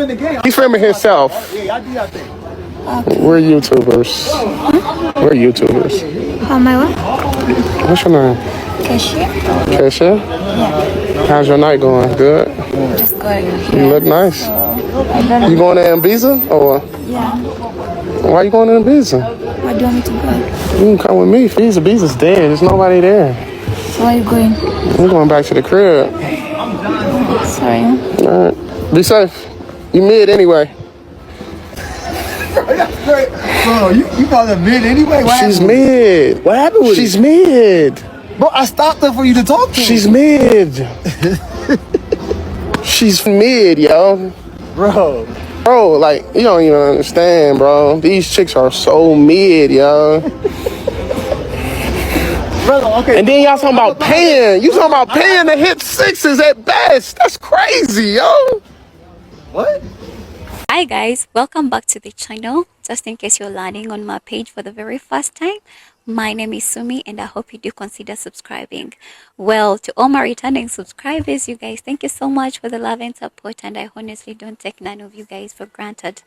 He's filming himself. We're YouTubers. We're YouTubers. How am I what? What's your name? Kesha? Kesha? Yeah. How's your night going? Good? Just going. You look nice. You going to Ibiza or? Yeah. Why you going to Ibiza? Where do you want me to go? You can come with me. Ibiza's dead. There's nobody there. So where are you going? I'm going back to the crib. Sorry. All right. Be safe. You mid anyway. Bro, you call her mid anyway? She's mid. What happened with She's mid. Bro, I stopped her for you to talk to. She's mid. She's mid, yo. Bro, Like, you don't even understand, bro. These chicks are so mid, yo. brother, okay. And then y'all talking about paying. You talking about paying to hit sixes at best. That's crazy, yo. What? Hi guys, welcome back to the channel. Just in case you're landing on my page for the very first time, my name is Sumi and I hope you do consider subscribing. Well, to all my returning subscribers, you guys, thank you so much for the love and support, and I honestly don't take none of you guys for granted.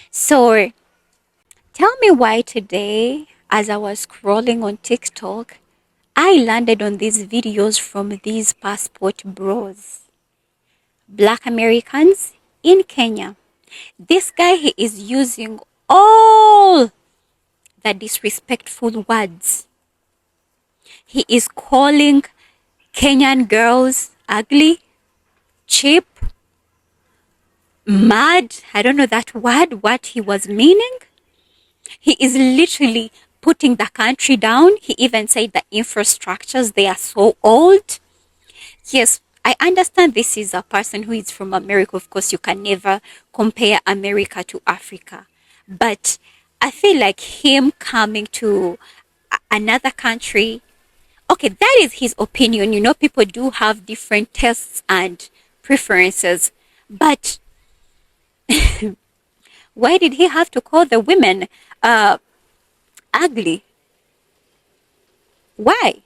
So tell me why today, as I was scrolling on TikTok, I landed on these videos from these passport bros, Black Americans in Kenya. This guy, he is using all the disrespectful words. He is calling Kenyan girls ugly, cheap, mad. I don't know that word, what he was meaning. He is literally putting the country down. He even said the infrastructures, they are so old. Yes, I understand this is a person who is from America. Of course, you can never compare America to Africa. But I feel like him coming to another country, okay, that is his opinion. You know, people do have different tastes and preferences. But why did he have to call the women ugly? Why?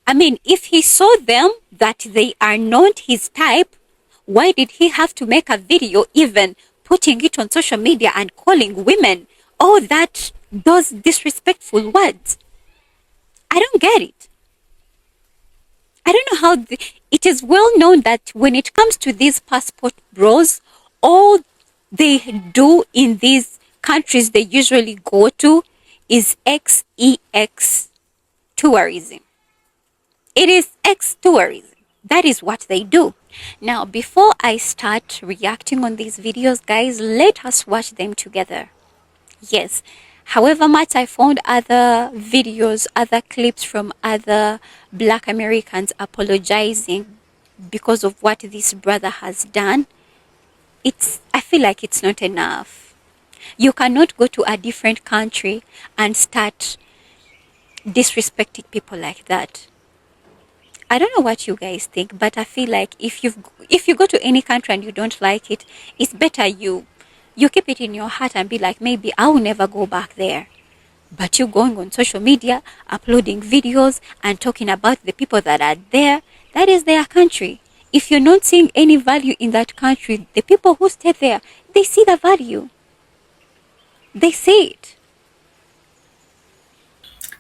I mean, if he saw them that they are not his type, why did he have to make a video, even putting it on social media and calling women all those disrespectful words? I don't get it. I don't know how it is well known that when it comes to these passport bros, all they do in these countries they usually go to is XEX tourism. It is ex-tourism. That is what they do. Now, before I start reacting on these videos, guys, let us watch them together. Yes, however much I found other videos, other clips from other Black Americans apologizing because of what this brother has done, I feel like it's not enough. You cannot go to a different country and start disrespecting people like that. I don't know what you guys think, but I feel like if you go to any country and you don't like it, it's better you keep it in your heart and be like, maybe I will never go back there. But you going on social media, uploading videos and talking about the people that are there, that is their country. If you're not seeing any value in that country, the people who stay there, they see the value. They see it.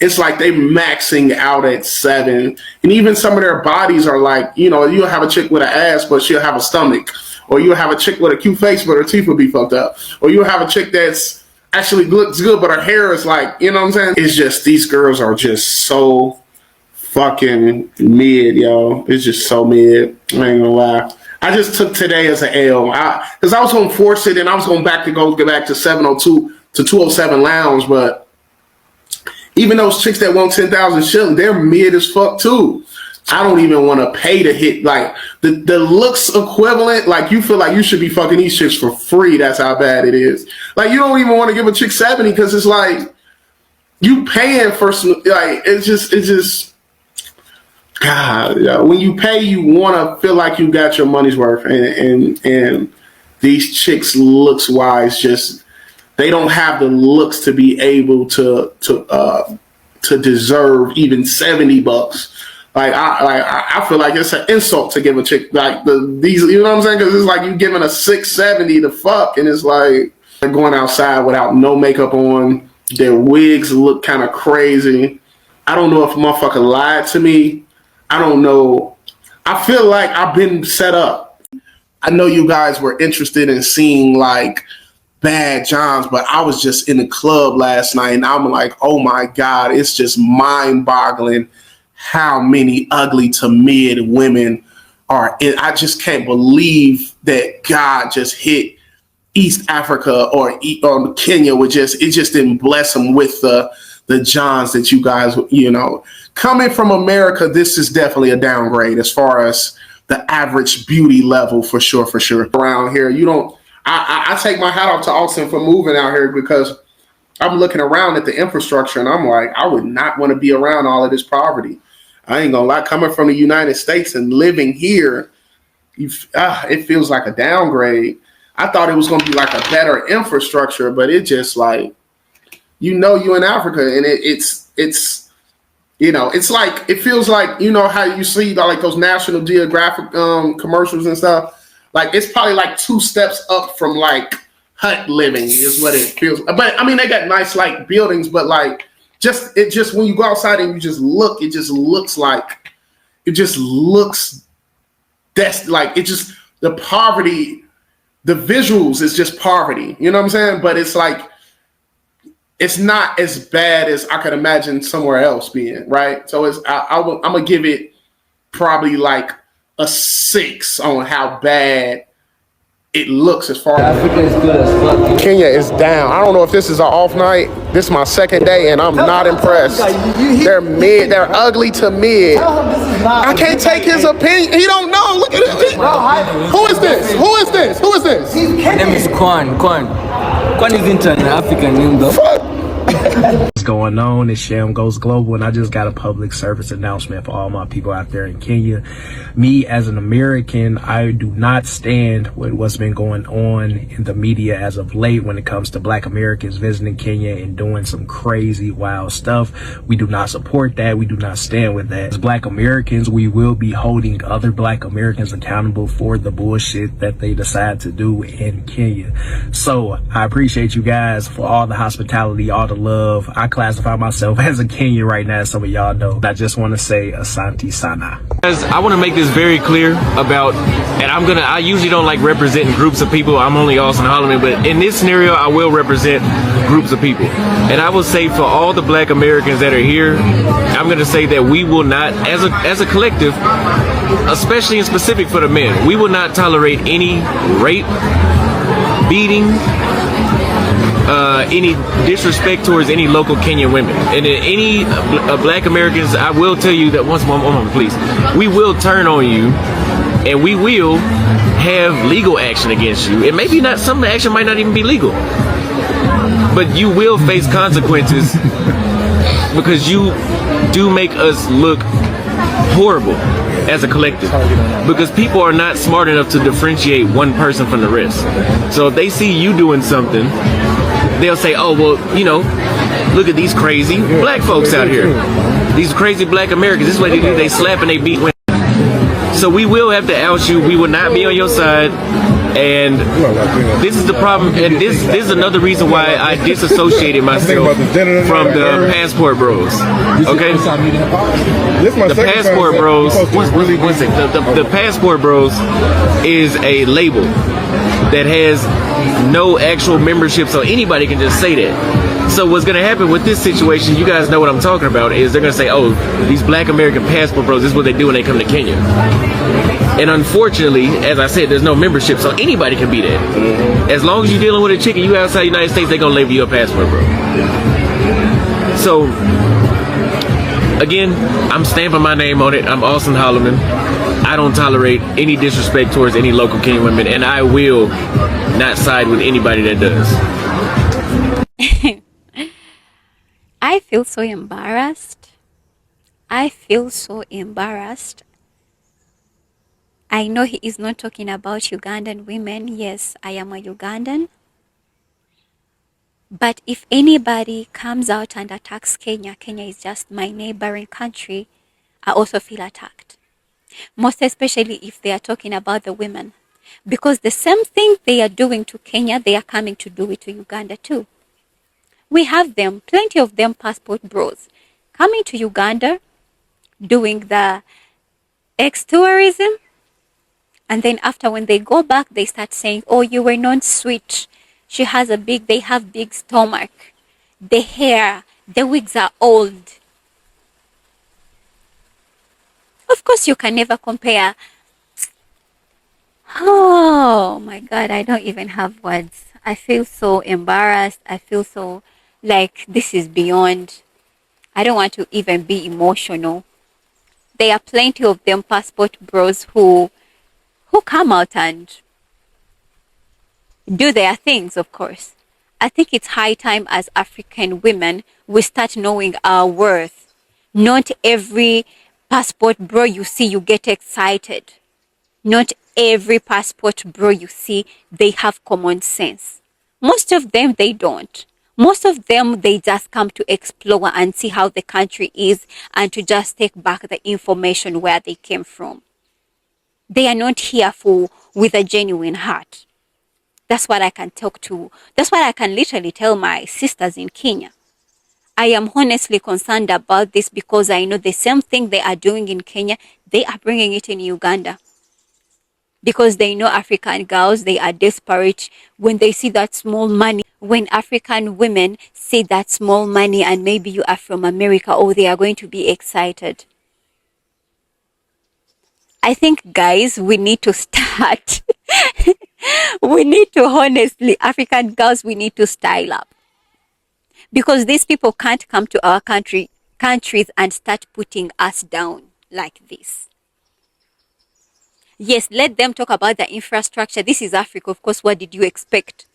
It's like they maxing out at 7. And even some of their bodies are like, you know, you'll have a chick with an ass, but she'll have a stomach. Or you'll have a chick with a cute face, but her teeth will be fucked up. Or you'll have a chick that's actually looks good, but her hair is like, you know what I'm saying? It's just, these girls are just so fucking mid, yo. It's just so mid. I ain't gonna lie. I just took today as an L. Because I was going to force it and I was going to go back to 702 to 207 Lounge, but even those chicks that want 10,000 shillings, they're mid as fuck too. I don't even want to pay to hit, like, the looks equivalent. Like, you feel like you should be fucking these chicks for free. That's how bad it is. Like, you don't even want to give a chick 70 because it's like, you paying for some, like, it's just, God, yeah. When you pay, you want to feel like you got your money's worth. And these chicks, looks wise, just, they don't have the looks to be able to deserve even $70 I feel like it's an insult to give a chick like these. You know what I'm saying? Because it's like you giving a 670 to fuck, and it's like they're going outside without no makeup on. Their wigs look kind of crazy. I don't know if a motherfucker lied to me. I don't know. I feel like I've been set up. I know you guys were interested in seeing like bad Johns, but I was just in the club last night and I'm like, oh my God, it's just mind boggling how many ugly to mid women are. And I just can't believe that God just hit East Africa or Kenya with it just didn't bless them with the Johns that you guys, coming from America, this is definitely a downgrade as far as the average beauty level for sure. Around here, I take my hat off to Austin for moving out here because I'm looking around at the infrastructure and I'm like, I would not want to be around all of this poverty. I ain't gonna lie, coming from the United States and living here, it feels like a downgrade. I thought it was gonna be like a better infrastructure, but it just like, you in Africa and it's like, it feels like, how you see like those National Geographic commercials and stuff. Like it's probably like 2 steps up from like hut living is what it feels. But I mean, they got nice like buildings, but like it just when you go outside and you just look, it just looks that's like it just the poverty, the visuals is just poverty. You know what I'm saying? But it's like it's not as bad as I could imagine somewhere else being, right? So I'm gonna give it probably like a 6 on how bad it looks as far as Africa is good as fuck. Kenya is down. I don't know if this is an off night. This is my second day and I'm not impressed. They're ugly to mid. I can't take his opinion. He don't know. Look at it. Who is this? My name is Kwan. Kwan isn't an African name though. What's going on? It's Sham Goes Global, and I just got a public service announcement for all my people out there in Kenya. Me, as an American, I do not stand with what's been going on in the media as of late when it comes to Black Americans visiting Kenya and doing some crazy, wild stuff. We do not support that. We do not stand with that. As Black Americans, we will be holding other Black Americans accountable for the bullshit that they decide to do in Kenya. So I appreciate you guys for all the hospitality, all the love. I classify myself as a Kenyan right now, some of y'all know. I just want to say Asante Sana. I want to make this very clear about, and I usually don't like representing groups of people. I'm only Austin Holloman, but in this scenario, I will represent groups of people. And I will say for all the Black Americans that are here, I'm going to say that we will not, as a collective, especially in specific for the men, we will not tolerate any rape, beating, any disrespect towards any local Kenyan women. And any Black Americans, I will tell you that once more, please, we will turn on you and we will have legal action against you. And maybe not, some action might not even be legal, but you will face consequences because you do make us look horrible as a collective, because people are not smart enough to differentiate one person from the rest. So if they see you doing something, they'll say, oh, well, look at these crazy Black folks out here. These crazy Black Americans, this is what they do. They slap and they beat women. So we will have to out you. We will not be on your side. And this is the problem. And this is another reason why I disassociated myself from the Passport Bros. Okay? The Passport Bros, the Passport Bros is a label that has no actual membership, so anybody can just say that. So what's going to happen with this situation, you guys know what I'm talking about, is they're going to say, oh, these Black American Passport Bros, this is what they do when they come to Kenya. And unfortunately, as I said, there's no membership, so anybody can be that. As long as you're dealing with a chick and you outside the United States, they're going to label you a Passport Bro. So, again, I'm stamping my name on it. I'm Austin Holloman. I don't tolerate any disrespect towards any local Kenyan women, and I will not side with anybody that does. I feel so embarrassed. I know he is not talking about Ugandan women. Yes, I am a Ugandan. But if anybody comes out and attacks Kenya, Kenya is just my neighboring country. I also feel attacked. Most especially if they are talking about the women. Because the same thing they are doing to Kenya, they are coming to do it to Uganda too. We have them, plenty of them passport bros, coming to Uganda, doing the ex-tourism, and then after when they go back, they start saying, oh, you were not sweet. They have big stomach. The hair, the wigs are old. Of course, you can never compare. Oh my God, I don't even have words. I feel so embarrassed. I feel so like this is beyond. I don't want to even be emotional. There are plenty of them passport bros who come out and do their things, of course. I think it's high time as African women we start knowing our worth. Not every passport bro you see you get excited. Not every passport bro you see they have common sense. Most of them they don't. Most of them they just come to explore and see how the country is and to just take back the information where they came from. They are not here with a genuine heart. That's what I can that's what I can literally tell my sisters in Kenya. I am honestly concerned about this because I know the same thing they are doing in Kenya, they are bringing it in Uganda. Because they know African girls, they are desperate when they see that small money. When African women see that small money and maybe you are from America, oh, they are going to be excited. I think, guys, we need to start. We need to honestly, African girls, we need to style up. Because these people can't come to our countries and start putting us down like this. Yes, let them talk about the infrastructure. This is Africa, of course. What did you expect?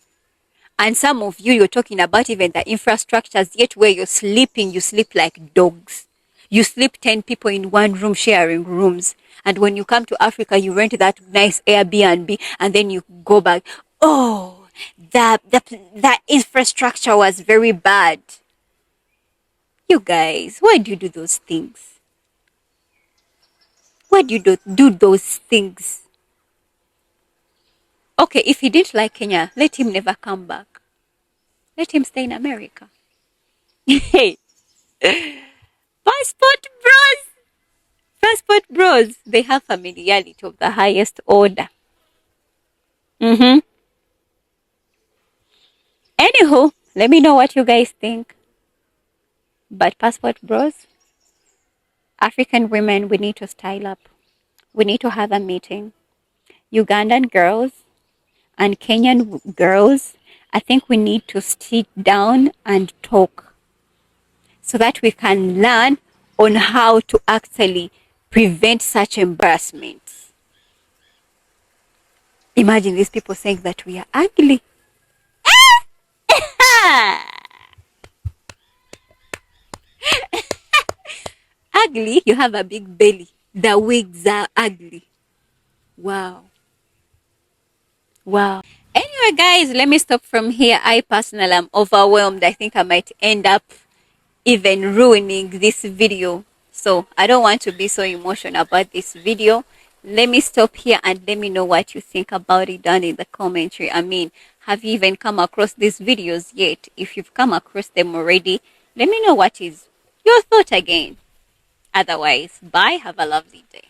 And some of you're talking about even the infrastructures, yet where you're sleeping, you sleep like dogs. You sleep 10 people in one room, sharing rooms. And when you come to Africa, you rent that nice Airbnb and then you go back. Oh, that infrastructure was very bad. You guys, why do you do those things? Why do you do those things? Okay, if he didn't like Kenya, let him never come back. Let him stay in America. Hey, passport bros! Passport bros, they have familiarity of the highest order. Anywho, let me know what you guys think. But passport bros, African women, we need to style up. We need to have a meeting. Ugandan girls and Kenyan girls, I think we need to sit down and talk so that we can learn on how to actually prevent such embarrassments. Imagine these people saying that we are ugly. Ugly? You have a big belly. The wigs are ugly. Wow. Wow. Anyway, guys, let me stop from here. I personally am overwhelmed. I think I might end up even ruining this video. So I don't want to be so emotional about this video. Let me stop here and let me know what you think about it down in the commentary. I mean, have you even come across these videos yet? If you've come across them already, let me know what is your thought again. Otherwise, bye. Have a lovely day.